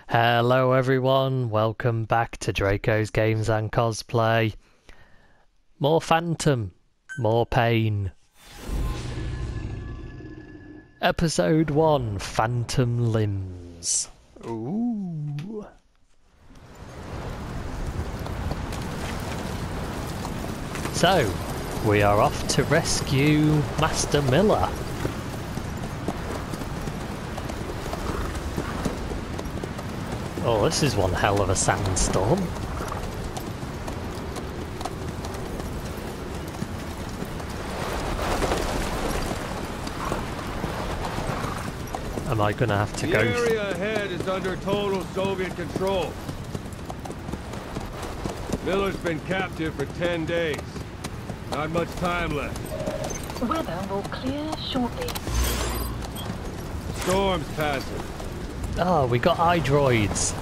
Hello everyone, welcome back to Draco's Games and Cosplay. More Phantom, more pain. Episode 1, Phantom Limbs. Ooh. So, we are off to rescue Master Miller. Oh, this is one hell of a sandstorm. Am I gonna have to go? The area ahead is under total Soviet control. Miller's been captive for 10 days. Not much time left. Weather will clear shortly. Storm's passing. Oh, we got iDroids.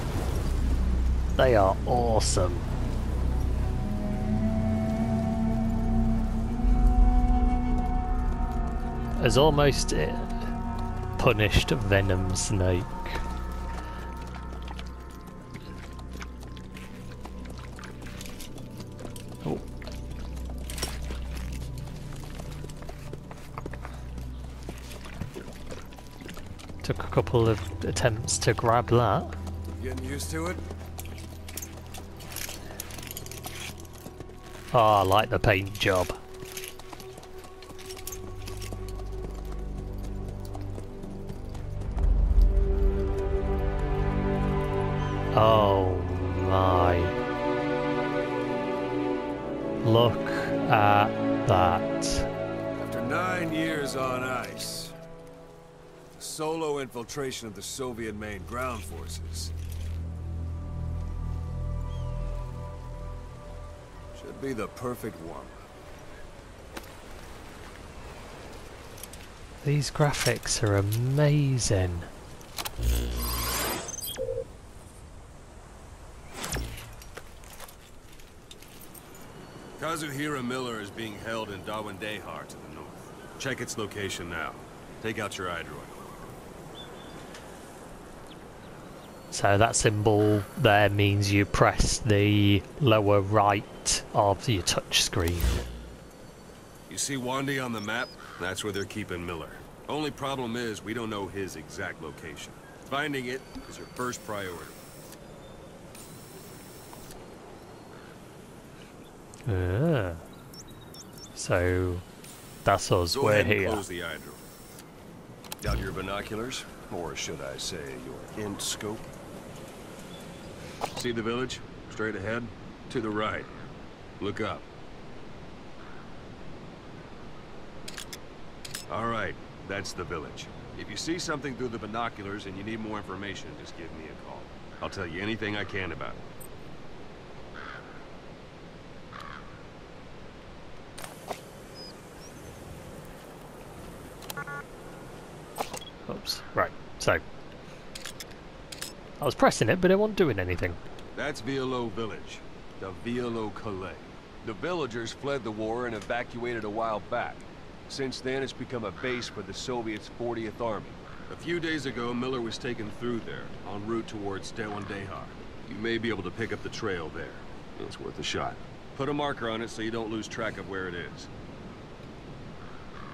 They are awesome. Has almost punished Venom Snake. Oh. Took a couple of attempts to grab that. Getting used to it? Oh, I like the paint job. Oh my. Look at that. After 9 years on ice, solo infiltration of the Soviet main ground forces. Should be the perfect warm-up. These graphics are amazing. Kazuhira Miller is being held in Dawandehar to the north. Check its location now. Take out your iDroid. So that symbol there means you press the lower right of your touch screen. You see Wandy on the map? That's where they're keeping Miller. Only problem is we don't know his exact location. Finding it is your first priority. So that's us. Go We're ahead and here. close the iDroid. Got your binoculars? Or should I say your int scope? See the village? Straight ahead? To the right. Look up. Alright, that's the village. If you see something through the binoculars and you need more information, just give me a call. I'll tell you anything I can about it. Oops. Right. So I was pressing it, but it wasn't doing anything. That's Violo Village. The Violo Calais. The villagers fled the war and evacuated a while back. Since then, it's become a base for the Soviets' 40th Army. A few days ago, Miller was taken through there, en route towards Dawandehar. You may be able to pick up the trail there. It's worth a shot. Put a marker on it so you don't lose track of where it is.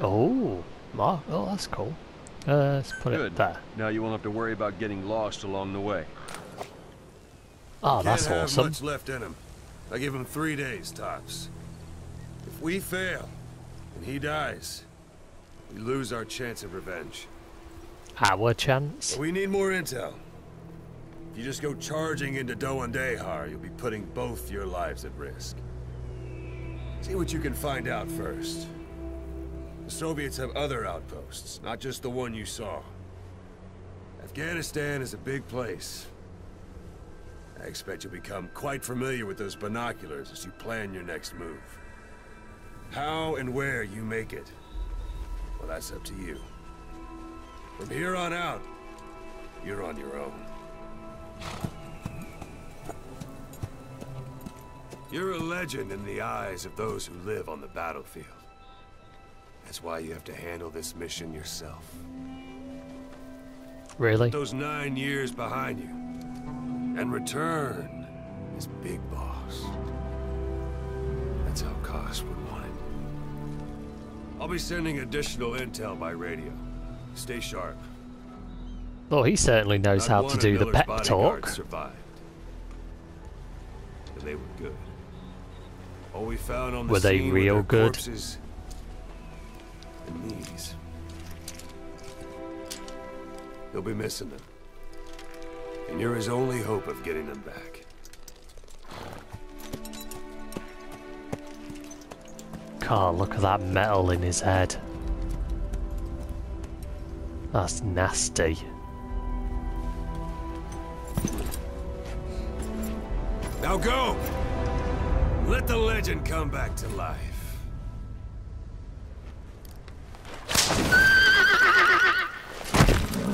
Oh, oh, that's cool. Let's put it there. Now you won't have to worry about getting lost along the way. Oh, that's Can't have awesome. much left in him. I give him 3 days tops. If we fail, and he dies, we lose our chance of revenge. Our chance. We need more intel. If you just go charging into Dawandehar, you'll be putting both your lives at risk. See what you can find out first. The Soviets have other outposts, not just the one you saw. Afghanistan is a big place. I expect you'll become quite familiar with those binoculars as you plan your next move. How and where you make it, well, that's up to you. From here on out, you're on your own. You're a legend in the eyes of those who live on the battlefield. That's why you have to handle this mission yourself. Really? Those 9 years behind you. And return as Big Boss. That's how Koss would want it. I'll be sending additional intel by radio. Stay sharp. Oh, he certainly knows how to do the pep talk. Survived. And they were good. All we found on the Were they scene real their good? Corpses and these. You'll be missing them. And you're his only hope of getting them back. God, look at that metal in his head. That's nasty. Now go! Let the legend come back to life.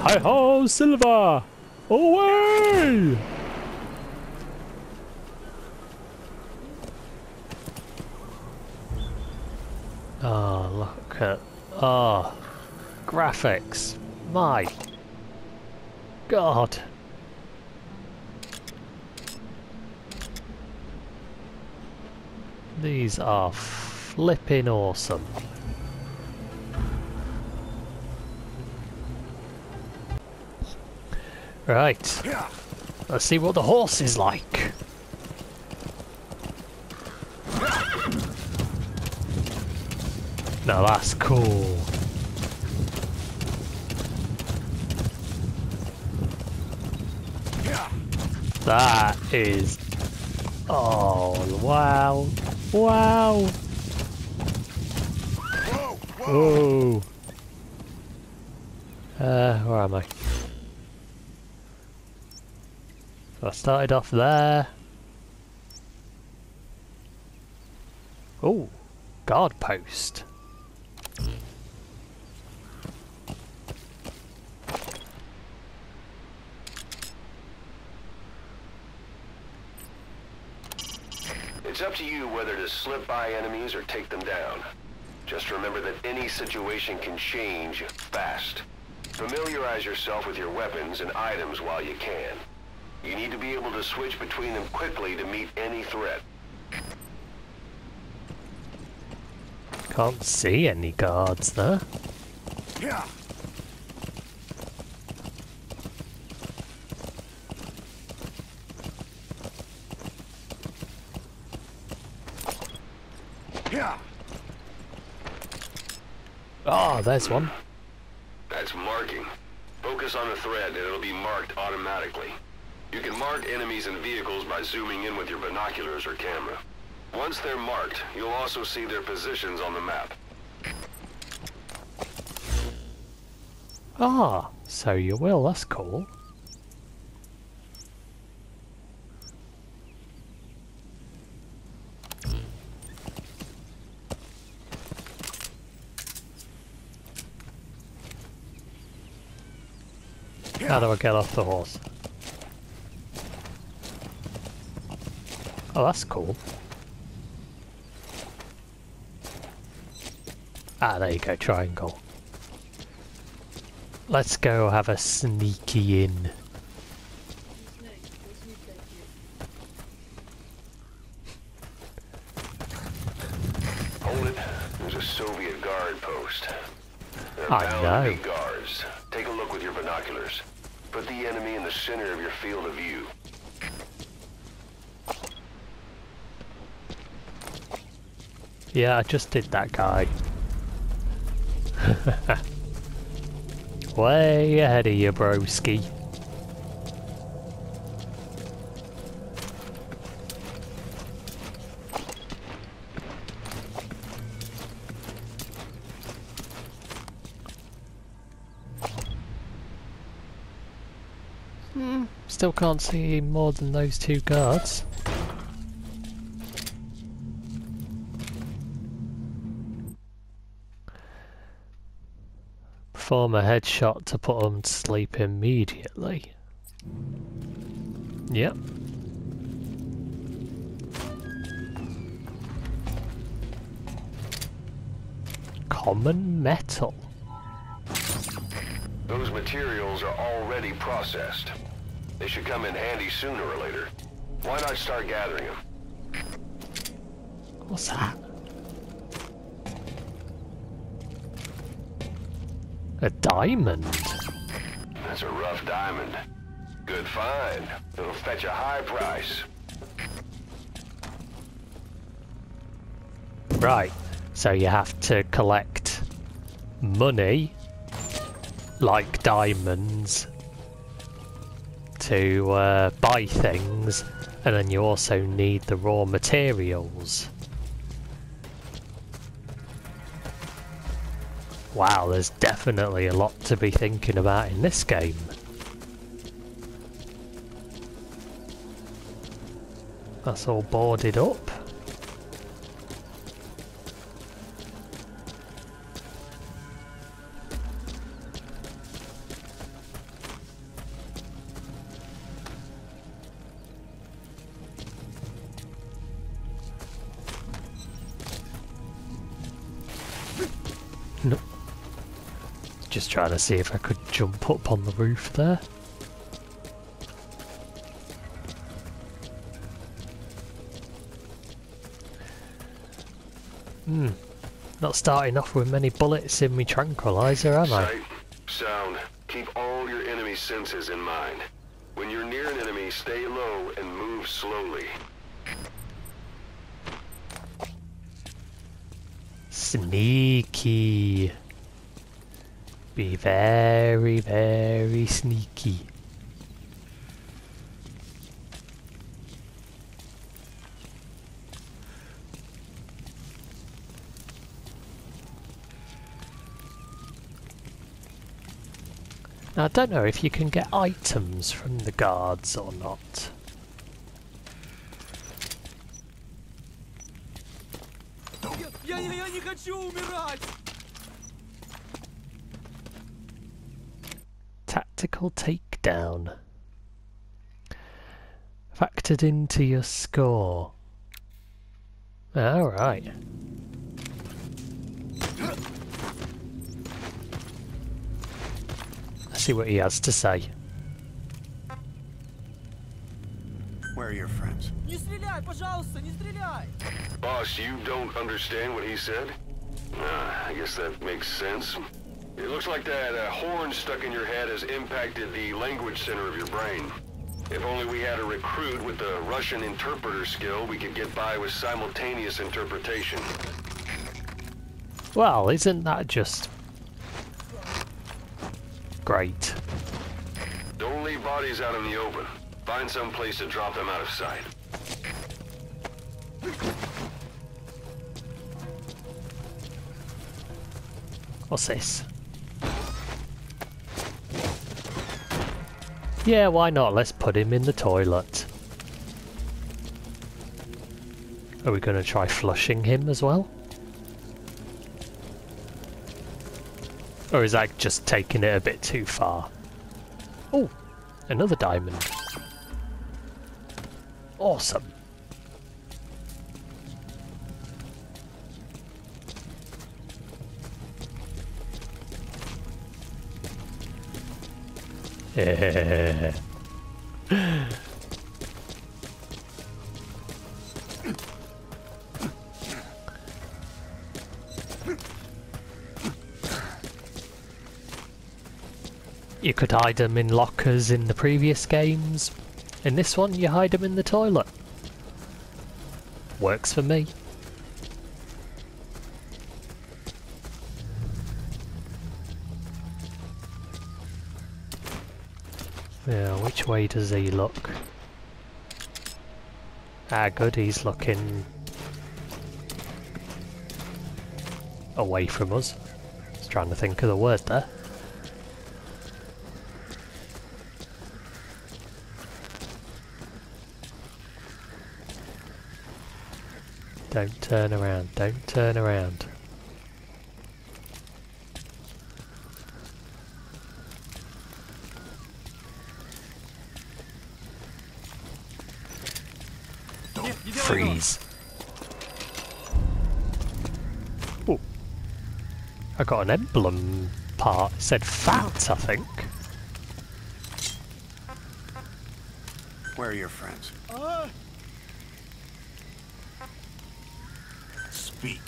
Hi-ho, Silva! Away! Oh, look at... Oh, graphics. My God. These are flipping awesome. Right. Let's see what the horse is like. Now that's cool. That is... Oh, wow. Wow. Whoa. Where am I? So I started off there. Oh, guard post. It's up to you whether to slip by enemies or take them down. Just remember that any situation can change fast. Familiarize yourself with your weapons and items while you can. You need to be able to switch between them quickly to meet any threat. Can't see any guards there. Yeah. Yeah. Oh, there's one. That's marking. Focus on the thread and it'll be marked automatically. You can mark enemies and vehicles by zooming in with your binoculars or camera. Once they're marked, you'll also see their positions on the map. Ah, so you will, that's cool. How do I get off the horse? Oh, that's cool. Ah, there you go, triangle. Let's go have a sneaky in. Hold it. There's a Soviet guard post. There I are bound know. to be guards. Take a look with your binoculars. Put the enemy in the center of your field of view. Yeah, I just did that guy. Way ahead of you, broski. Still can't see more than those two guards. Perform a headshot to put them to sleep immediately. Yep. Common metal. Those materials are already processed. They should come in handy sooner or later. Why not start gathering them? What's that? A diamond? That's a rough diamond. Good find. It'll fetch a high price. Right, so you have to collect money, like diamonds, to buy things, and then you also need the raw materials. Wow, there's definitely a lot to be thinking about in this game. That's all boarded up. No. Just trying to see if I could jump up on the roof there. Not starting off with many bullets in me tranquilizer, am I? Sight, sound. Keep all your enemy senses in mind. When you're near an enemy, stay low and move slowly. Sneaky. Be very, very sneaky. Now, I don't know if you can get items from the guards or not. Я не хочу умирать! Tactical takedown. Factored into your score. Alright. Let's see what he has to say. Where are your friends? Не стреляй, пожалуйста, не стреляй! Boss, you don't understand what he said? I guess that makes sense. It looks like that horn stuck in your head has impacted the language center of your brain. If only we had a recruit with the Russian interpreter skill, we could get by with simultaneous interpretation. Well, isn't that just great? Don't leave bodies out in the open. Find some place to drop them out of sight. What's this? Yeah, why not? Let's put him in the toilet. Are we going to try flushing him as well? Or is that just taking it a bit too far? Oh, another diamond. Awesome. Yeah. You could hide them in lockers in the previous games. In this one, you hide them in the toilet. Works for me. Yeah, which way does he look? Ah, good, he's looking away from us. Just trying to think of the word there. Don't turn around, don't turn around. Freeze. Oh, I got an emblem part. It said fat, I think. Where are your friends? Speak.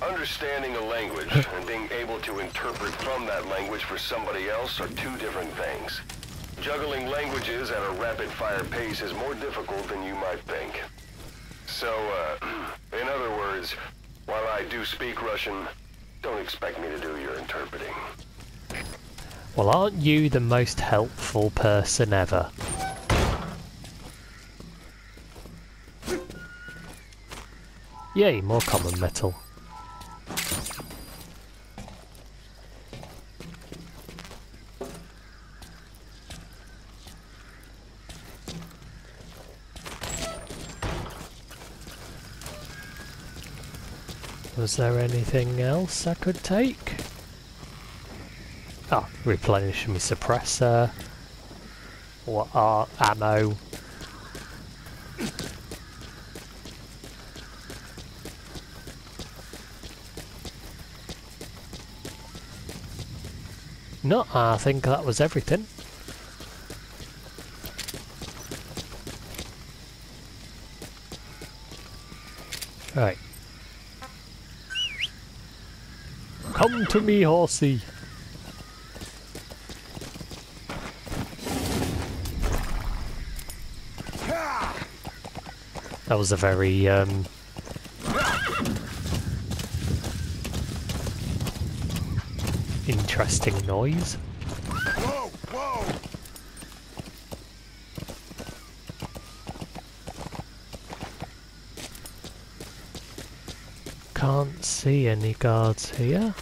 Understanding a language and being able to interpret from that language for somebody else are two different things. Juggling languages at a rapid-fire pace is more difficult than you might think. So, in other words, while I do speak Russian, don't expect me to do your interpreting. Well, aren't you the most helpful person ever? Yay, more common metal. Was there anything else I could take? Oh, replenish my suppressor. What are ammo? No, I think that was everything. Right. Come to me, horsey. That was a very interesting noise. Whoa, whoa! Can't see any guards here.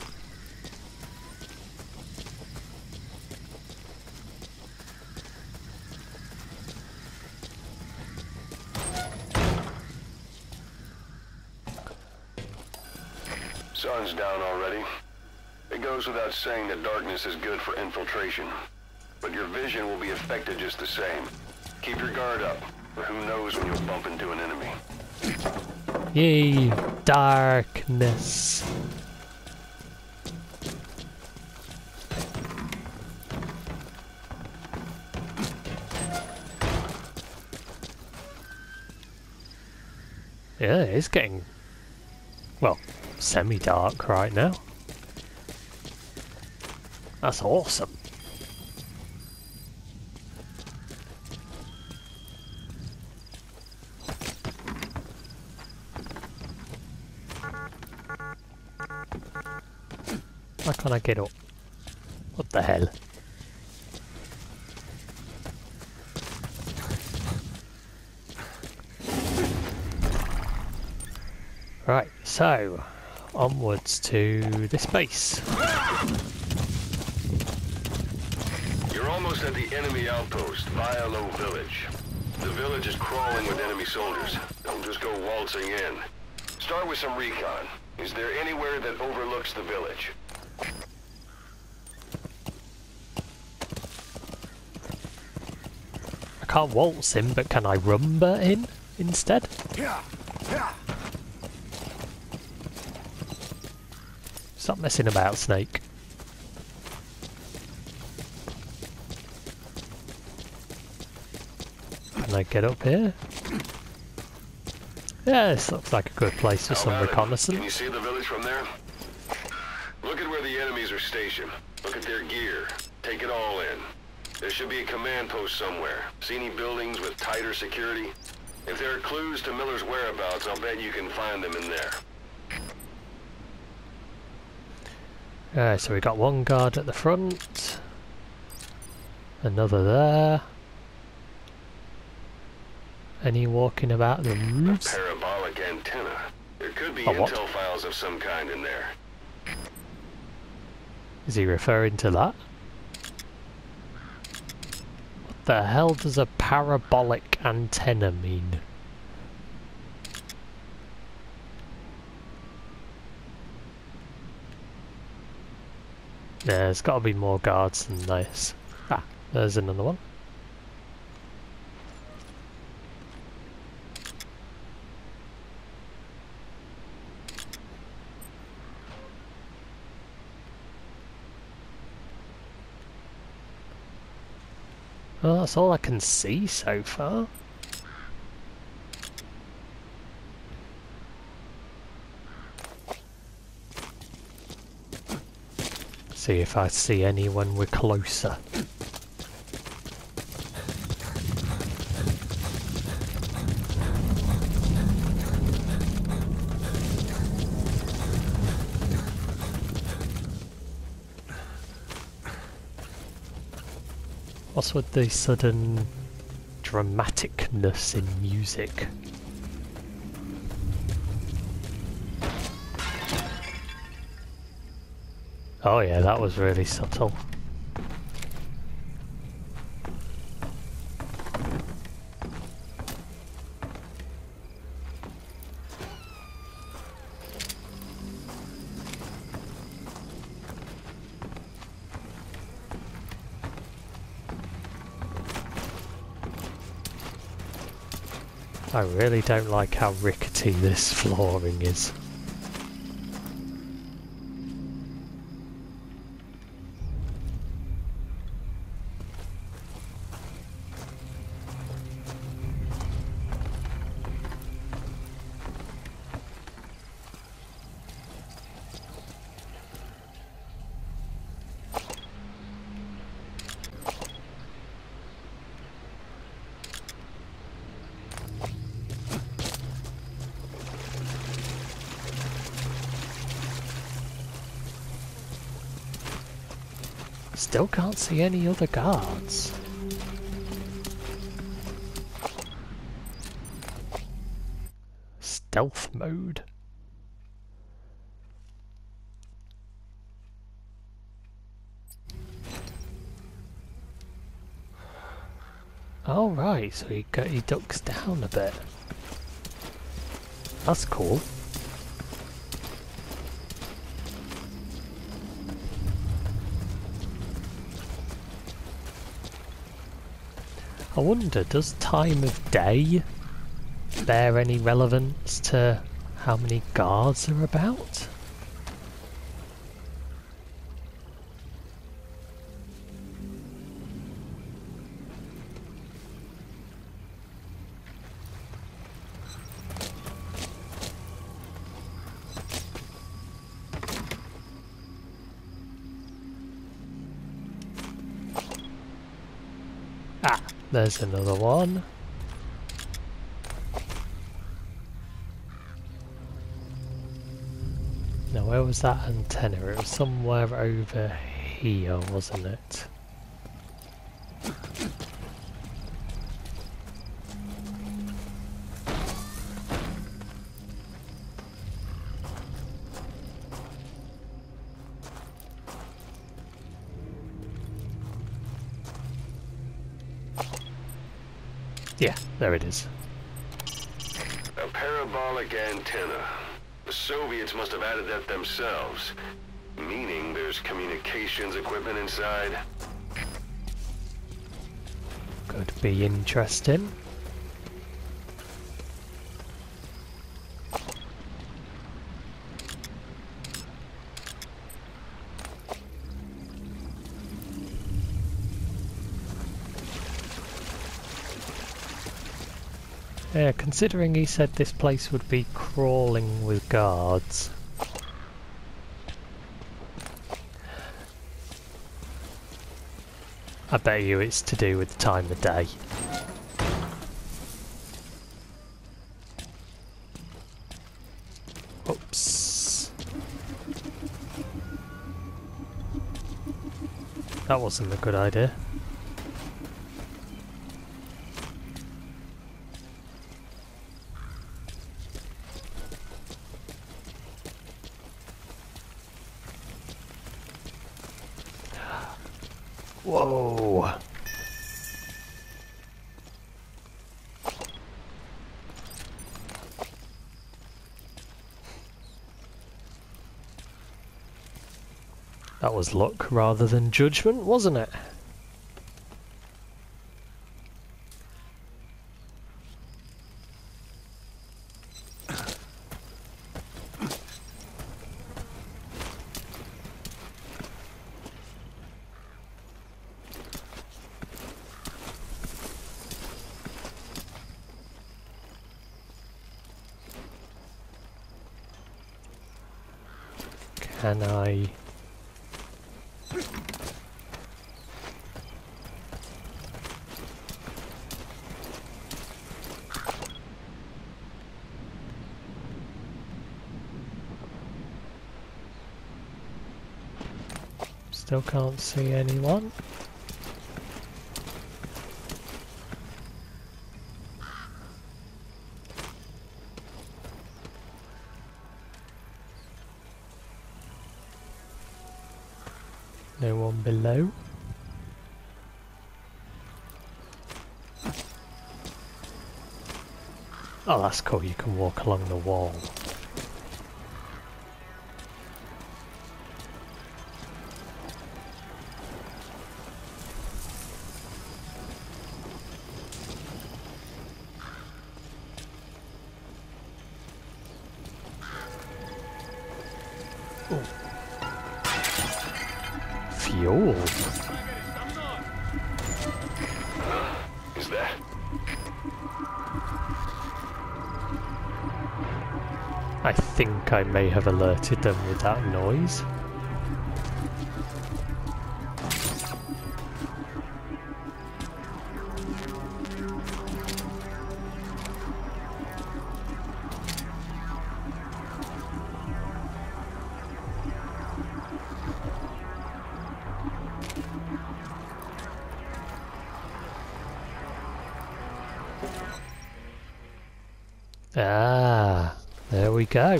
Sun's down already. It goes without saying that darkness is good for infiltration. But your vision will be affected just the same. Keep your guard up, or who knows when you'll bump into an enemy. Yay, darkness. Yeah, it's getting, well, semi-dark right now. That's awesome. Why can't I get up? What the hell? Right, so onwards to this base. You're almost at the enemy outpost, Vialo Village. The village is crawling with enemy soldiers. Don't just go waltzing in. Start with some recon. Is there anywhere that overlooks the village? I can't waltz in, but can I rumba in instead? Yeah, yeah. Stop messing about, Snake. Can I get up here? Yeah, this looks like a good place for some How about it? reconnaissance. Can you see the village from there? Look at where the enemies are stationed. Look at their gear. Take it all in. There should be a command post somewhere. See any buildings with tighter security? If there are clues to Miller's whereabouts, I'll bet you can find them in there. Alright, so we got one guard at the front. Another there. Any walking about the roofs? Parabolic antenna. There could be A what? intel files of some kind in there. Is he referring to that? What the hell does a parabolic antenna mean? There's got to be more guards than this. Ah, there's another one. Well, that's all I can see so far. See if I see any when we're closer. What's with the sudden dramaticness in music? Oh yeah, that was really subtle. I really don't like how rickety this flooring is. Still can't see any other guards. Stealth mode. Oh right, so he ducks down a bit. That's cool. I wonder, does time of day bear any relevance to how many guards are about? Ah, there's another one. Now where was that antenna? It was somewhere over here, wasn't it? Yeah, there it is. A parabolic antenna. The Soviets must have added that themselves. Meaning there's communications equipment inside. Could be interesting. Yeah, considering he said this place would be crawling with guards. I bet you it's to do with the time of day. Oops. That wasn't a good idea. Whoa. That was luck rather than judgment, wasn't it? Can I... Still can't see anyone. No one below. Oh, that's cool. You can walk along the wall. Fuel. Is that? I think I may have alerted them with that noise. Ah, there we go.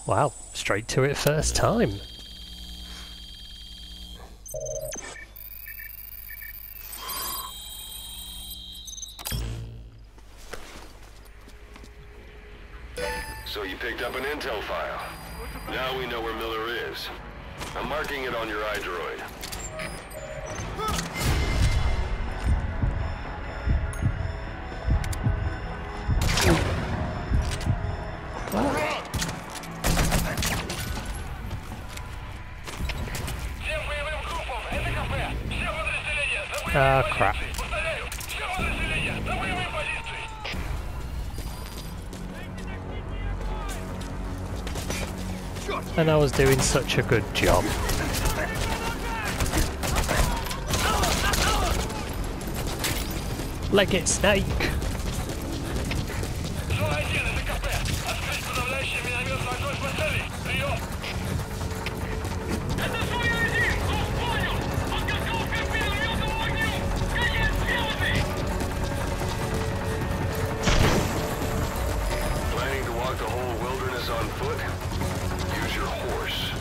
Wow, straight to it first time. So you picked up an intel file. Now we know where Miller is. I'm marking it on your iDroid. Ah, crap. And I was doing such a good job. Leg it, snake! Planning to walk the whole wilderness on foot? Use your horse.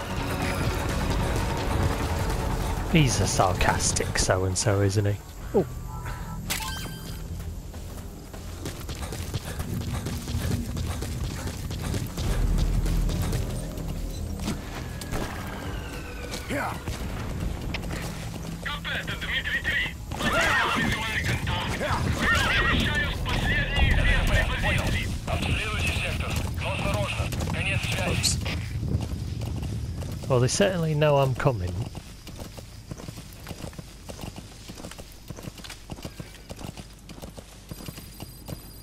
He's a sarcastic so-and-so, isn't he? Oh. Yeah. Oops. Well, they certainly know I'm coming.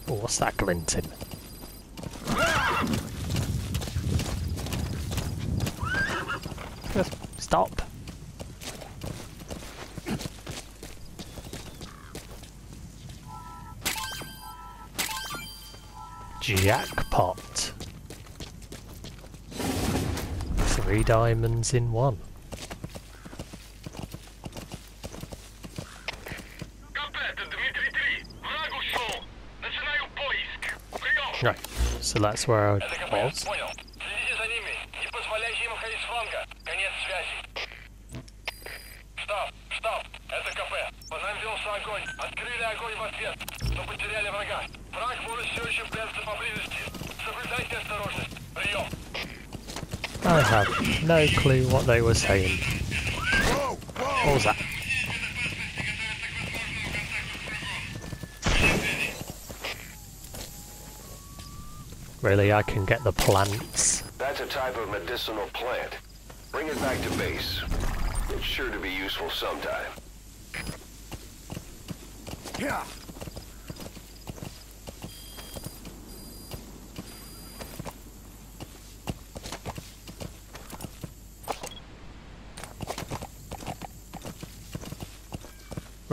Oh, what's that glinting? Just stop. Jackpot. 3 diamonds in one. Right, so that's where I was. I have no clue what they were saying. Whoa, whoa. What was that? Really, I can get the plants. That's a type of medicinal plant. Bring it back to base. It's sure to be useful sometime. Yeah.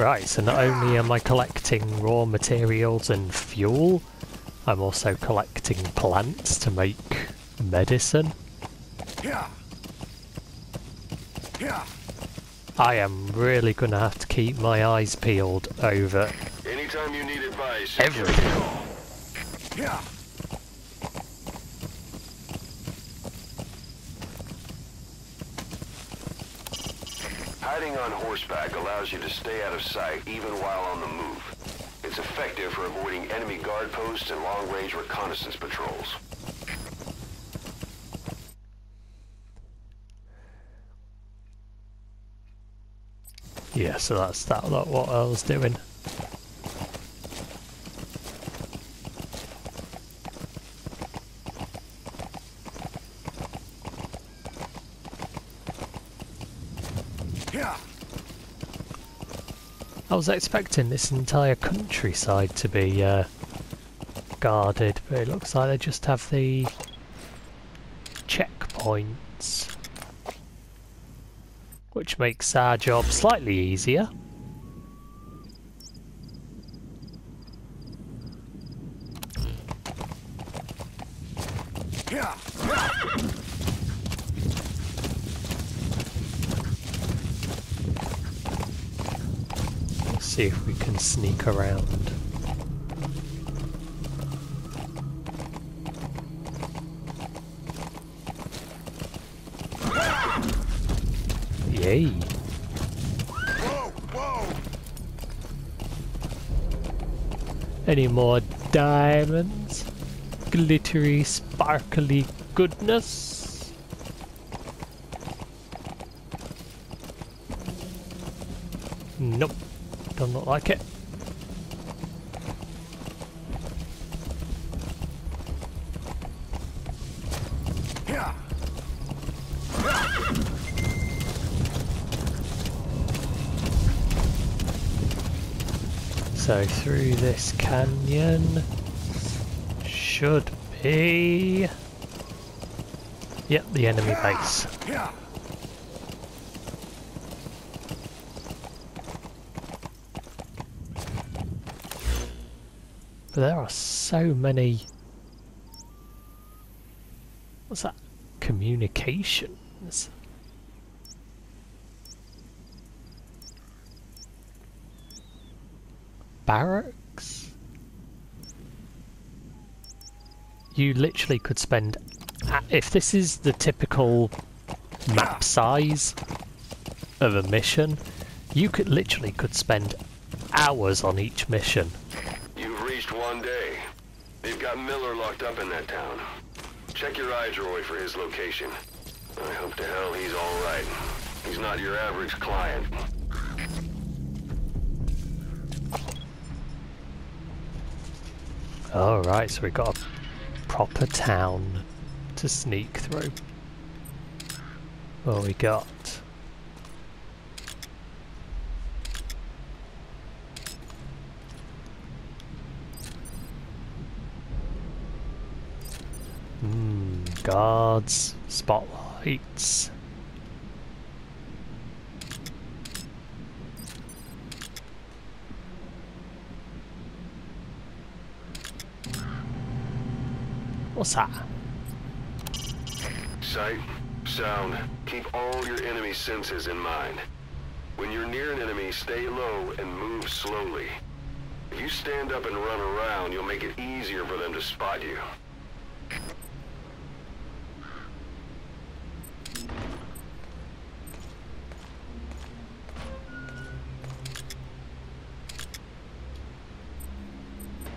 Right, so not only am I collecting raw materials and fuel, I'm also collecting plants to make medicine. Yeah. Yeah. I am really gonna have to keep my eyes peeled over Anytime you need advice, everything. Yeah. Hiding on horseback allows you to stay out of sight even while on the move. It's effective for avoiding enemy guard posts and long-range reconnaissance patrols. Yeah, so that's what I was doing. Yeah. I was expecting this entire countryside to be guarded, but it looks like they just have the checkpoints, which makes our job slightly easier. Yeah. Let's see if we can sneak around. Yay! Whoa, whoa. Any more diamonds? Glittery, sparkly goodness? Nope, don't look like it. Yeah. So through this canyon should be... Yep, the enemy base. Yeah. But there are so many... What's that? Communications? Barracks? You literally could spend... If this is the typical map size of a mission, you literally could spend hours on each mission. You've reached one day. They've got Miller locked up in that town. Check your eye droid for his location. I hope to hell he's all right. He's not your average client. Alright, so we've got a proper town to sneak through. What we got? Guards, spotlights. What's that? Sight, sound, keep all your enemy senses in mind. When you're near an enemy, stay low and move slowly. If you stand up and run around, you'll make it easier for them to spot you.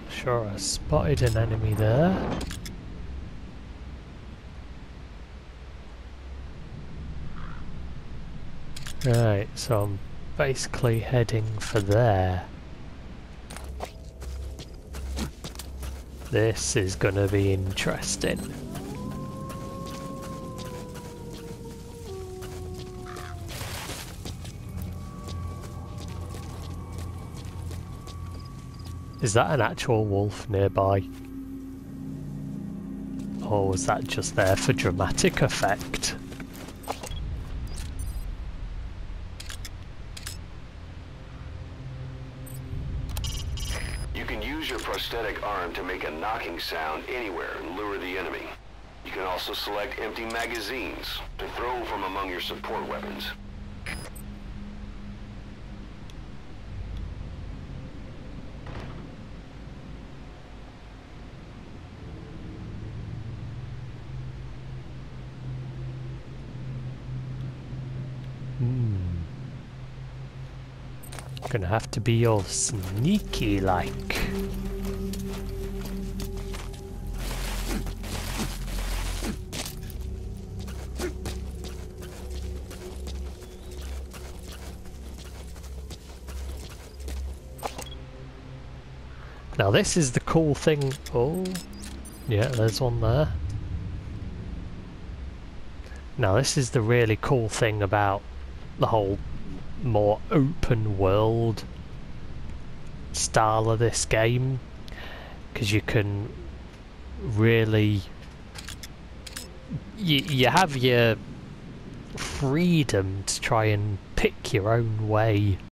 Sure, I spotted an enemy there. Right, so I'm basically heading for there. This is gonna be interesting. Is that an actual wolf nearby? Or was that just there for dramatic effect? You can use your prosthetic arm to make a knocking sound anywhere and lure the enemy. You can also select empty magazines to throw from among your support weapons. Gonna have to be all sneaky like. Now this is the cool thing. Oh, yeah, there's one there. Now this is the really cool thing about the whole more open world style of this game, because you can really you have your freedom to try and pick your own way